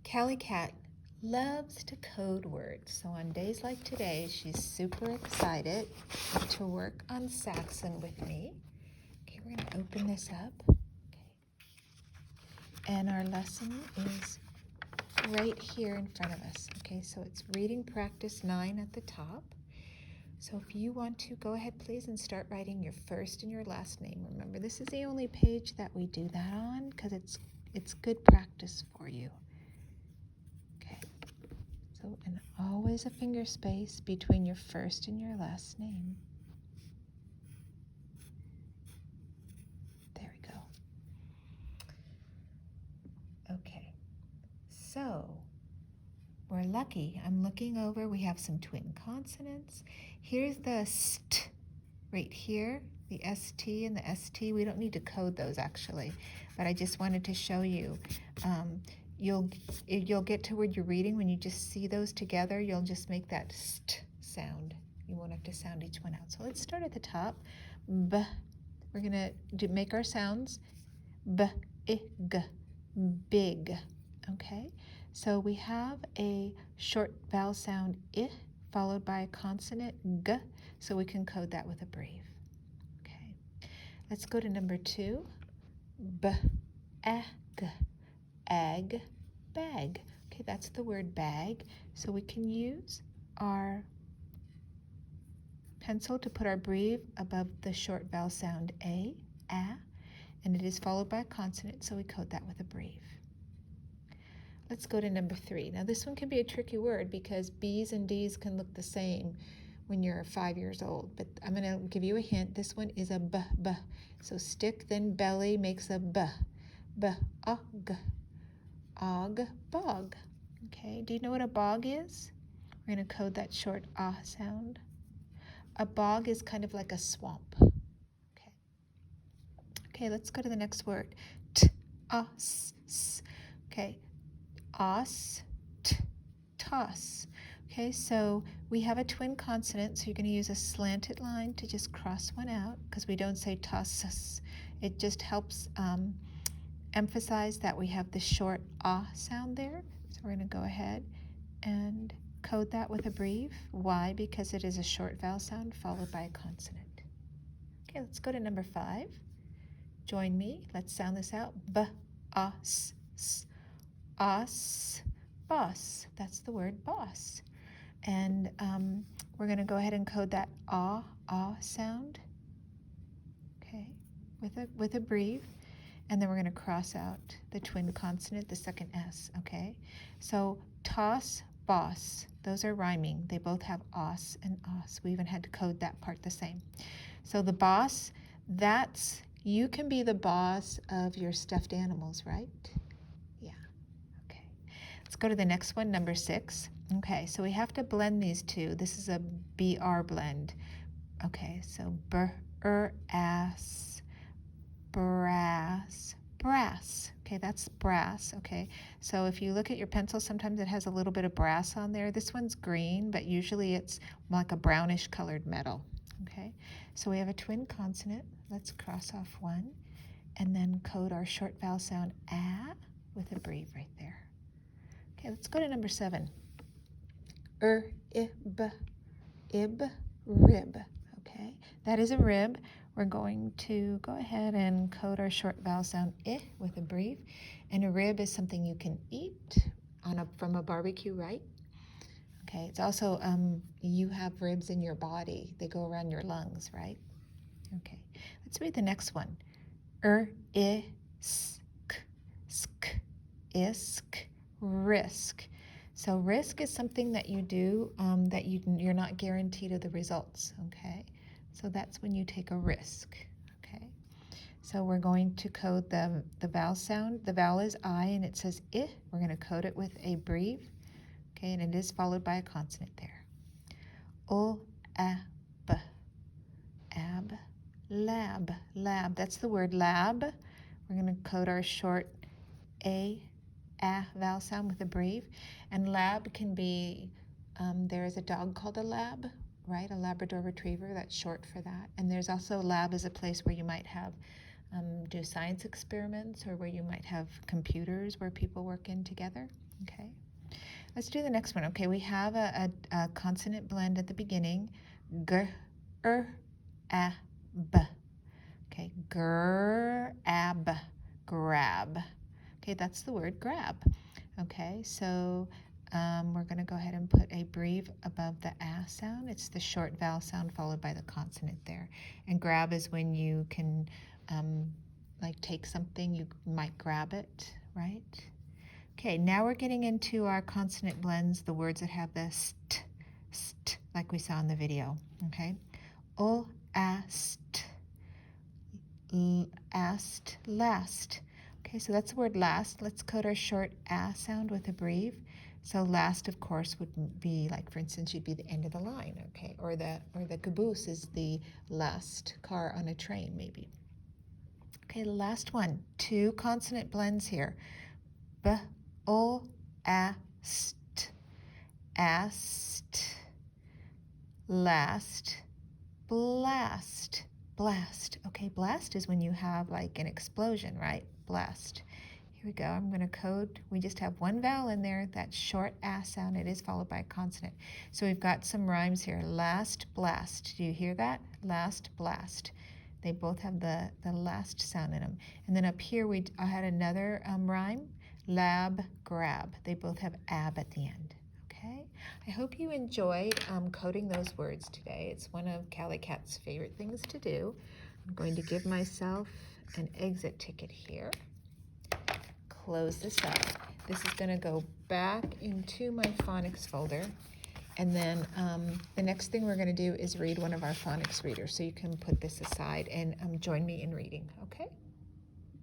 Callie Cat loves to code words, so on days like today, she's super excited to work on Saxon with me. Okay, we're going to open this up. Okay. And our lesson is right here in front of us. Okay, so it's reading practice 9 at the top. So if you want to, go ahead please and start writing your first and your last name. Remember, this is the only page that we do that on because it's good practice for you. Okay, so and always a finger space between your first and your last name. There we go. Okay, so we're lucky. I'm looking over. We have some twin consonants. Here's the st right here, the ST and the ST. We don't need to code those actually, but I just wanted to show you. You'll get to where you're reading. When you just see those together, you'll just make that st sound. You won't have to sound each one out. So let's start at the top. B. We're gonna make our sounds. B, I, g, big. Okay. So we have a short vowel sound I followed by a consonant g, so we can code that with a brave. Okay, let's go to number 2. B, ag, ag, bag. Okay, that's the word bag. So we can use our pencil to put our breve above the short vowel sound a, and it is followed by a consonant, so we code that with a breve. Let's go to number 3. Now this one can be a tricky word because B's and D's can look the same when you're 5 years old, but I'm going to give you a hint. This one is a b, b. So stick, then belly makes a b. B, og, og, bog. Okay, do you know what a bog is? We're going to code that short ah sound. A bog is kind of like a swamp. Okay, okay, let's go to the next word. T, os, s. Okay. Os, t, toss. Okay, so we have a twin consonant, so you're going to use a slanted line to just cross one out because we don't say tosses. It just helps emphasize that we have the short ah sound there. So we're going to go ahead and code that with a breve. Why? Because it is a short vowel sound followed by a consonant. Okay, let's go to number 5. Join me. Let's sound this out. B, os, s. Us, boss. That's the word boss. And we're going to go ahead and code that ah sound. Okay, with a breve. And then we're going to cross out the twin consonant, the second S. Okay, so toss, boss. Those are rhyming. They both have os and os. We even had to code that part the same. So the boss, that's, you can be the boss of your stuffed animals, right? Let's go to the next one, number 6. Okay, so we have to blend these two. This is a BR blend. Okay, so ass, brass, brass. Okay, that's brass. Okay, so if you look at your pencil, sometimes it has a little bit of brass on there. This one's green, but usually it's like a brownish colored metal. Okay, so we have a twin consonant. Let's cross off one and then code our short vowel sound ah with a breve right there. Okay, let's go to number 7. Ib, rib. Okay, that is a rib. We're going to go ahead and code our short vowel sound I with a breve. And a rib is something you can eat from a barbecue, right? Okay, it's also, you have ribs in your body. They go around your lungs, right? Okay, let's read the next one. Isk, risk. So risk is something that you do that you're not guaranteed of the results, okay? So that's when you take a risk, okay? So we're going to code the vowel sound. The vowel is I and it says I. We're going to code it with a breve, okay? And it is followed by a consonant there. Ab, lab, lab. That's the word lab. We're going to code our short a vowel sound with a breve. And lab can be, there is a dog called a lab, right? A Labrador Retriever, that's short for that. And there's also lab as a place where you might have, do science experiments or where you might have computers where people work in together. Okay, let's do the next one. Okay, we have a consonant blend at the beginning. G, a, b. Okay, grab, grab. Okay, that's the word grab. Okay, so we're going to go ahead and put a breve above the a sound. It's the short vowel sound followed by the consonant there. And grab is when you can like take something, you might grab it, right? Okay, now we're getting into our consonant blends, the words that have the st, like we saw in the video. Okay, o, ast, ast, last. Okay, so that's the word last. Let's code our short a sound with a breve. So last, of course, would be like, for instance, you'd be the end of the line, okay? Or the caboose is the last car on a train, maybe. Okay, the last one. Two consonant blends here. B, o, ast, ast, last, blast, blast. Okay, blast is when you have like an explosion, right? Blast. Here we go. I'm going to code. We just have one vowel in there, that short a sound. It is followed by a consonant. So we've got some rhymes here. Last, blast. Do you hear that? Last, blast. They both have the last sound in them. And then up here I had another rhyme. Lab, grab. They both have ab at the end. Okay, I hope you enjoyed coding those words today. It's one of Callie Cat's favorite things to do. I'm going to give myself an exit ticket here. Close this up. This is going to go back into my phonics folder. And then the next thing we're going to do is read one of our phonics readers. So you can put this aside and join me in reading, okay?